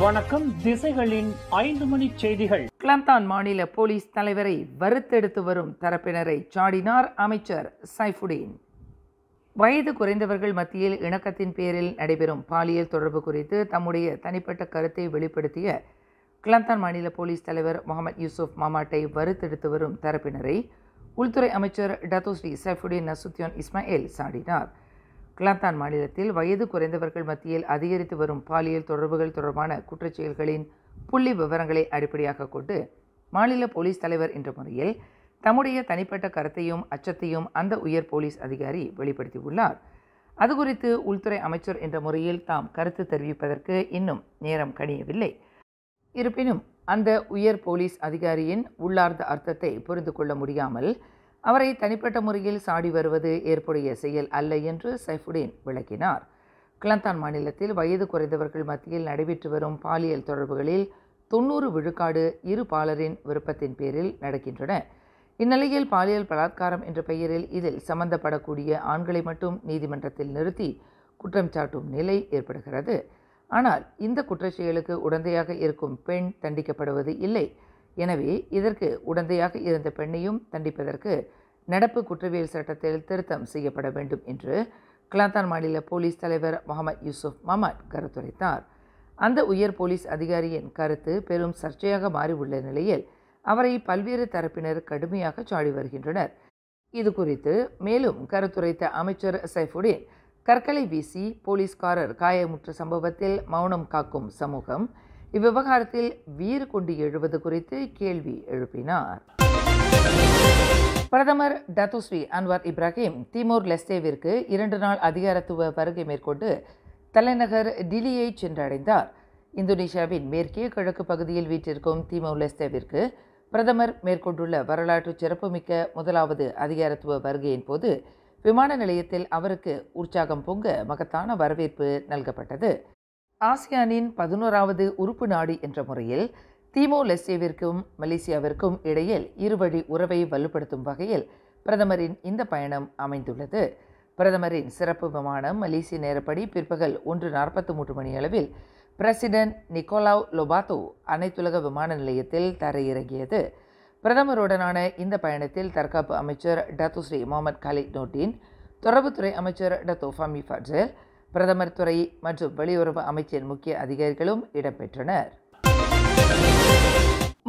வணக்கம். திசைகளின் 5 மணி செய்திகள். கிளந்தான் மாநில போலீஸ் தலைவரை வறுத்தெடுத்து வரும் தரப்பினரை சாடினார் அமைச்சர் சைஃபுடீன். வயது குறைந்தவர்கள் மத்தியில் இணக்கத்தின் பேரில் நடைபெறும் பாலியல் தொடர்பு குறித்து தம்முடைய தனிப்பட்ட கருத்தை வெளிப்படுத்திய கிளந்தான் மாநில போலீஸ் தலைவர் முகமது யூசுப் மாமாட்டை வறுத்தெடுத்து வரும் தரப்பினரை உள்துறை அமைச்சர் டத்தோஸ்ரீ சைஃபுடீன் நசுத்தியோன் இஸ்மாயில் சாடினார். கிளந்தான் மாநிலத்தில் வயது குறைந்தவர்கள் மத்தியில் அதிகரித்து வரும் பாலியல் தொடர்புகள் தொடர்பான குற்றச்செயல்களின் புள்ளி விவரங்களை அடிப்படையாக கொண்டு மாநில போலீஸ் தலைவர் என்ற முறையில் தம்முடைய தனிப்பட்ட கருத்தையும் அச்சத்தையும் அந்த உயர் போலீஸ் அதிகாரி வெளிப்படுத்தியுள்ளார். அது குறித்து உள்துறை அமைச்சர் என்ற முறையில் தாம் கருத்து தெரிவிப்பதற்கு இன்னும் நேரம் கனியவில்லை. இருப்பினும் அந்த உயர் போலீஸ் அதிகாரியின் உள்ளார்ந்த அர்த்தத்தை புரிந்து கொள்ள முடியாமல் அவரை தனிப்பட்ட முறையில் சாடி வருவது ஏற்புடைய செயல் அல்ல என்று சைஃபுடீன் விளக்கினார். கிளந்தான் மாநிலத்தில் வயது குறைந்தவர்கள் மத்தியில் நடைபெற்று வரும் பாலியல் தொடர்புகளில் 90 விழுக்காடு இரு பாலரின் விருப்பத்தின் பேரில் நடக்கின்றன. இந்நிலையில் பாலியல் பலாத்காரம் என்ற பெயரில் இதில் சம்பந்தப்படக்கூடிய ஆண்களை மட்டும் நீதிமன்றத்தில் நிறுத்தி குற்றம் சாட்டும் நிலை ஏற்படுகிறது. ஆனால் இந்த குற்றச்செயலுக்கு உடந்தையாக இருக்கும் பெண் தண்டிக்கப்படுவது இல்லை. எனவே இதற்கு உடந்தையாக இருந்த பெண்ணையும் தண்டிப்பதற்கு நடப்பு குற்றவியல் சட்டத்தில் திருத்தம் செய்யப்பட வேண்டும் என்று கிளந்தான் மாநில போலீஸ் தலைவர் முகமது யூசுப் மாமாட் கருத்துரைத்தார். அந்த உயர் போலீஸ் அதிகாரியின் கருத்து பெரும் சர்ச்சையாக மாறியுள்ள நிலையில் அவரை பல்வேறு தரப்பினர் கடுமையாக சாடி வருகின்றனர். இது குறித்து மேலும் கருத்துரைத்த அமைச்சர் சைஃபுடீன், கற்களை வீசி போலீஸ்காரர் காயமுற்ற சம்பவத்தில் மௌனம் காக்கும் சமூகம் இவ்விவகாரத்தில் வீறு கொண்டு எழுவது குறித்து கேள்வி எழுப்பினார். பிரதமர் டத்தோஸ்ரீ அன்வார் இப்ராஹிம் திமோர் லெஸ்டேவிற்கு 2 நாள் அதிகாரத்துவ வருகை மேற்கொண்டு தலைநகர் டிலியை சென்றடைந்தார். இந்தோனேஷியாவின் மேற்கே கிழக்கு பகுதியில் வீற்றிருக்கும் திமோர் லெஸ்டேவிற்கு பிரதமர் மேற்கொண்டுள்ள வரலாற்று சிறப்புமிக்க முதலாவது அதிகாரத்துவ வருகையின் போது விமான நிலையத்தில் அவருக்கு உற்சாகம் பொங்க மகத்தான வரவேற்பு நல்கப்பட்டது. ஆசியானின் 11வது உறுப்பு நாடு என்ற முறையில் திமோர் லெஸ்டேவிற்கும் மலேசியாவிற்கும் இடையில் இருவழி உறவை வலுப்படுத்தும் வகையில் பிரதமரின் இந்த பயணம் அமைந்துள்ளது. பிரதமரின் சிறப்பு விமானம் மலேசிய நேரப்படி பிற்பகல் 1:43 மணியளவில் பிரசிடென்ட் நிக்கோலாவ் லோபாத்தோ அனைத்துலக விமான நிலையத்தில் தரையிறங்கியது. பிரதமருடனான இந்த பயணத்தில் தற்காப்பு அமைச்சர் டத்தோஸ்ரீ முகமது காலித் நோர்டின், தொடர்புத்துறை அமைச்சர் டத்தோ ஃபமி ஃபட்சல், பிரதமர் துறை மற்றும் வெளியுறவு அமைச்சின் முக்கிய அதிகாரிகளும் இடம்பெற்றனர்.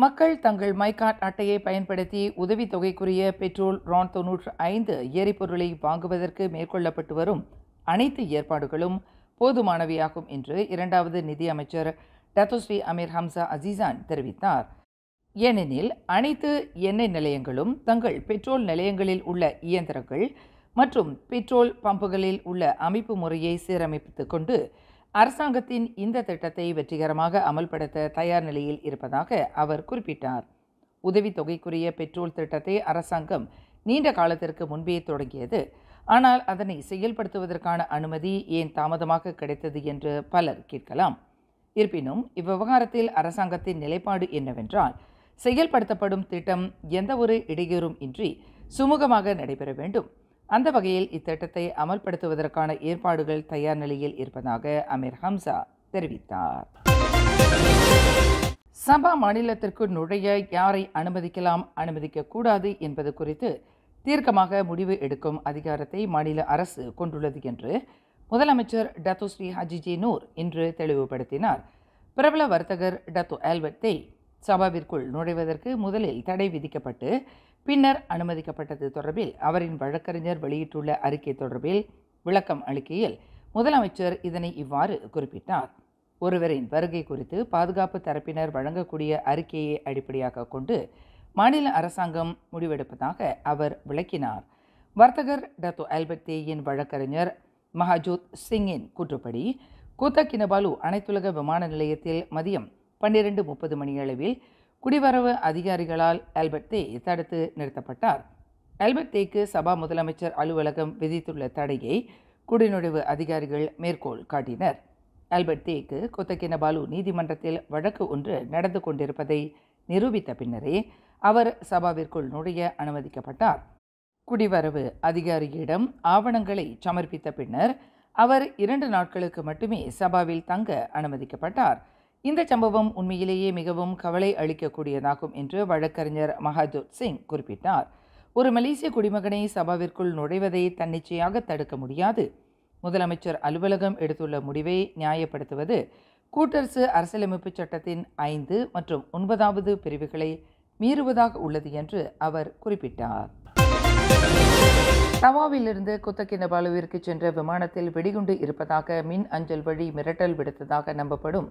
மக்கள் தங்கள் மைகார்ட் அட்டையை பயன்படுத்தி உதவித்தொகைக்குரிய பெட்ரோல் RON 95 எரிபொருளை வாங்குவதற்கு மேற்கொள்ளப்பட்டு வரும் அனைத்து ஏற்பாடுகளும் போதுமானவையாகும் என்று 2வது நிதி அமைச்சர் டத்தோஸ்ரீ அமீர் ஹம்சா அசீசான் தெரிவித்தார். ஏனெனில் அனைத்து எண்ணெய் நிலையங்களும் தங்கள் பெட்ரோல் நிலையங்களில் உள்ள இயந்திரங்கள் மற்றும் பெட்ரோல் பம்புகளில் உள்ள அமைப்பு முறையை சீரமைத்து கொண்டு அரசாங்கத்தின் இந்த திட்டத்தை வெற்றிகரமாக அமல்படுத்த தயார் நிலையில் இருப்பதாக அவர் குறிப்பிட்டார். உதவித்தொகைக்குரிய பெட்ரோல் திட்டத்தை அரசாங்கம் நீண்ட காலத்திற்கு முன்பே தொடங்கியது. ஆனால் அதனை செயல்படுத்துவதற்கான அனுமதி ஏன் தாமதமாக கிடைத்தது என்று பலர் கேட்கலாம். இருப்பினும் இவ்விவகாரத்தில் அரசாங்கத்தின் நிலைப்பாடு என்னவென்றால், செயல்படுத்தப்படும் திட்டம் எந்த ஒரு இடையூறும் இன்றி சுமூகமாக நடைபெற வேண்டும். அந்த வகையில் இத்திட்டத்தை அமல்படுத்துவதற்கான ஏற்பாடுகள் தயார் நிலையில் இருப்பதாக அமீர் ஹம்சா தெரிவித்தார். சபா மாநிலத்திற்கு நுழைய யாரை அனுமதிக்கலாம், அனுமதிக்கக்கூடாது என்பது குறித்து தீர்க்கமாக முடிவு எடுக்கும் அதிகாரத்தை மாநில அரசு கொண்டுள்ளது என்று முதலமைச்சர் டத்தோஸ்ரீ ஹஜிஜே நூர் இன்று தெளிவுபடுத்தினார். பிரபல வர்த்தகர் டத்தோ ஆல்பர்ட் தேய் சபாவிற்குள் நுழைவதற்கு முதலில் தடை விதிக்கப்பட்டு பின்னர் அனுமதிக்கப்பட்டது தொடர்பில் அவரின் வழக்கறிஞர் வெளியிட்டுள்ள அறிக்கை தொடர்பில் விளக்கம் அளிக்கையில் முதலமைச்சர் இதனை இவ்வாறு குறிப்பிட்டார். ஒருவரின் வருகை குறித்து பாதுகாப்பு தரப்பினர் வழங்கக்கூடிய அறிக்கையை அடிப்படையாக கொண்டு மாநில அரசாங்கம் முடிவெடுப்பதாக அவர் விளக்கினார். வர்த்தகர் டத்தோ ஆல்பர்ட் தேயின் வழக்கறிஞர் மஹஜூத் சிங்கின் கூற்றுப்படி கூத்தா கினபாலு அனைத்துலக விமான நிலையத்தில் மதியம் 12:30 மணியளவில் குடிவரவு அதிகாரிகளால் ஆல்பர்ட் தே தடுத்து நிறுத்தப்பட்டார். ஆல்பர்ட் தேக்கு சபா முதலமைச்சர் அலுவலகம் விதித்துள்ள தடையை குடிநுழைவு அதிகாரிகள் மேற்கோள் காட்டினர். ஆல்பர்ட் தேக்கு கூத்தா கினபாலு நீதிமன்றத்தில் வழக்கு ஒன்று நடந்து கொண்டிருப்பதை நிரூபித்த பின்னரே அவர் சபாவிற்குள் நுழைய அனுமதிக்கப்பட்டார். குடிவரவு அதிகாரியிடம் ஆவணங்களை சமர்ப்பித்த பின்னர் அவர் 2 நாட்களுக்கு மட்டுமே சபாவில் தங்க அனுமதிக்கப்பட்டார். இந்த சம்பவம் உண்மையிலேயே மிகவும் கவலை அளிக்கக்கூடியதாகும் என்று வழக்கறிஞர் மஹஜோத் சிங் குறிப்பிட்டார். ஒரு மலேசிய குடிமகனை சபாவிற்குள் நுழைவதை தன்னிச்சையாக தடுக்க முடியாது. முதலமைச்சர் அலுவலகம் எடுத்துள்ள முடிவை நியாயப்படுத்துவது கூட்டரசு அரசியலமைப்பு சட்டத்தின் 5 மற்றும் 9வது பிரிவுகளை மீறுவதாக உள்ளது என்று அவர் குறிப்பிட்டார். தவாவிலிருந்து குத்தகினபாலுவிற்கு சென்ற விமானத்தில் வெடிகுண்டு இருப்பதாக மின் அஞ்சல் வழி மிரட்டல் விடுத்ததாக நம்பப்படும்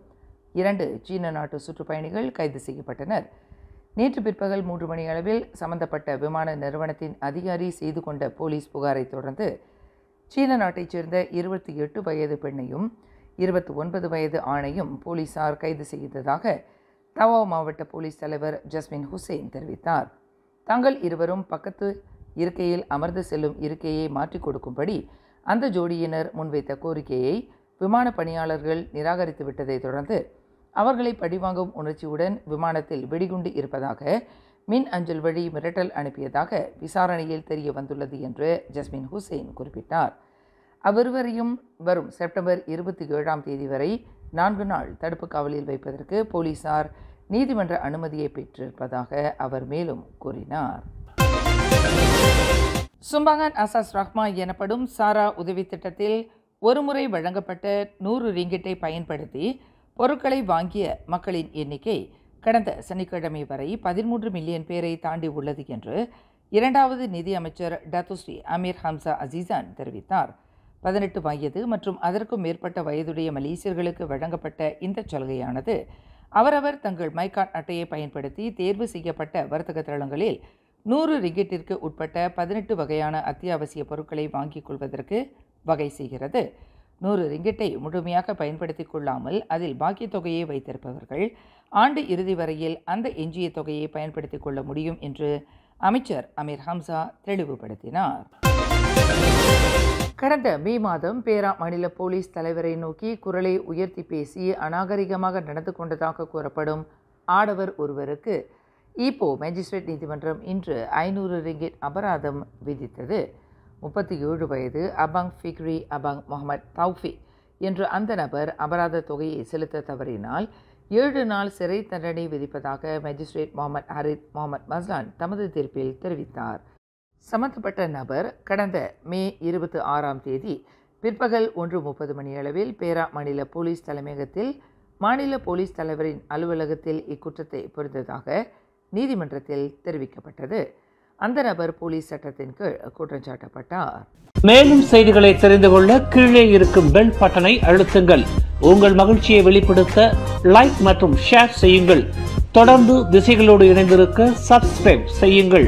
2 சீன நாட்டு சுற்றுப்பயணிகள் கைது செய்யப்பட்டனர். நேற்று பிற்பகல் 3 மணி அளவில் சம்பந்தப்பட்ட விமான நிறுவனத்தின் அதிகாரி செய்து கொண்ட போலீஸ் புகாரை தொடர்ந்து சீன நாட்டைச் சேர்ந்த 28 வயது பெண்ணையும் 29 வயது ஆணையும் போலீசார் கைது செய்ததாக தவா மாவட்ட போலீஸ் தலைவர் ஜஸ்மின் ஹுசேன் தெரிவித்தார். தாங்கள் இருவரும் பக்கத்து இருக்கையில் அமர்ந்து செல்லும் இருக்கையை மாற்றிக் கொடுக்கும்படி அந்த ஜோடியினர் முன்வைத்த கோரிக்கையை விமான பணியாளர்கள் நிராகரித்து விட்டதை தொடர்ந்து அவர்களை பழிவாங்கும் உணர்ச்சியுடன் விமானத்தில் வெடிகுண்டு இருப்பதாக மின் அஞ்சல் வழி மிரட்டல் அனுப்பியதாக விசாரணையில் தெரிய வந்துள்ளது என்று ஜஸ்மின் ஹுசேன் குறிப்பிட்டார். அவ்விருவரையும் வரும் செப்டம்பர் 27ஆம் தேதி வரை 4 நாள் தடுப்பு காவலில் வைப்பதற்கு போலீசார் நீதிமன்ற அனுமதியை பெற்றிருப்பதாக அவர் மேலும் கூறினார். சும்பாங்கன் அசாஸ் ரஹ்மா எனப்படும் சாரா உதவி திட்டத்தில் ஒருமுறை வழங்கப்பட்ட 100 ரிங்கிட்டை பயன்படுத்தி பொருட்களை வாங்கிய மக்களின் எண்ணிக்கை கடந்த சனிக்கிழமை வரை 13 மில்லியன் பேரை தாண்டி உள்ளது என்று 2வது நிதி அமைச்சர் டத்துஸ்ரீ அமீர் ஹம்சா அசீசான் தெரிவித்தார். 18 வயது மற்றும் அதற்கும் மேற்பட்ட வயதுடைய மலேசியர்களுக்கு வழங்கப்பட்ட இந்த சலுகையானது அவரவர் தங்கள் மைகார்ட் அட்டையை பயன்படுத்தி தேர்வு செய்யப்பட்ட வர்த்தக தளங்களில் 100 ரிங்கிட்டிற்கு உட்பட்ட 18 வகையான அத்தியாவசிய பொருட்களை வாங்கிக் கொள்வதற்கு வகை செய்கிறது. 100 ரிங்கிட்டை முழுமையாக பயன்படுத்திக் கொள்ளாமல் அதில் பாக்கி தொகையை வைத்திருப்பவர்கள் ஆண்டு இறுதி வரையில் அந்த எஞ்சிய தொகையை பயன்படுத்திக் கொள்ள முடியும் என்று அமைச்சர் அமீர் ஹம்சா தெளிவுபடுத்தினார். கடந்த மே மாதம் பேரா மாநில போலீஸ் தலைவரை நோக்கி குரலை உயர்த்தி பேசி அநாகரிகமாக நடந்து கொண்டதாக கூறப்படும் ஆடவர் ஒருவருக்கு ஈப்போ மேஜிஸ்ட்ரேட் நீதிமன்றம் இன்று 500 ரிங்கிட் அபராதம் விதித்தது. 37 வயது அபாங் ஃபிக்ரி அபாங் முகமது தௌஃபிக் என்ற அந்த நபர் அபராத தொகையை செலுத்த தவறினால் 7 நாள் சிறை தண்டனை விதிப்பதாக மேஜிஸ்ட்ரேட் முகமது ஹரித் முகமது மஸ்லான் தமது தீர்ப்பில் தெரிவித்தார். சம்பந்தப்பட்ட நபர் கடந்த மே 26ஆம் தேதி பிற்பகல் 1:30 மணியளவில் பேரா மாநில போலீஸ் தலைமையகத்தில் மாநில போலீஸ் தலைவரின் அலுவலகத்தில் இக்குற்றத்தை புரிந்ததாக நீதிமன்றத்தில் தெரிவிக்கப்பட்டது. அந்த நபர் போலீஸ் சட்டத்தின் கீழ் குற்றம் சாட்டப்பட்டார். மேலும் செய்திகளை தெரிந்து கொள்ள கீழே இருக்கும் பெல் பட்டனை அழுத்துங்கள். உங்கள் மகிழ்ச்சியை வெளிப்படுத்த லைக் மற்றும் ஷேர் செய்யுங்கள். தொடர்ந்து திசைகளோடு இணைந்திருக்க சப்ஸ்கிரைப் செய்யுங்கள்.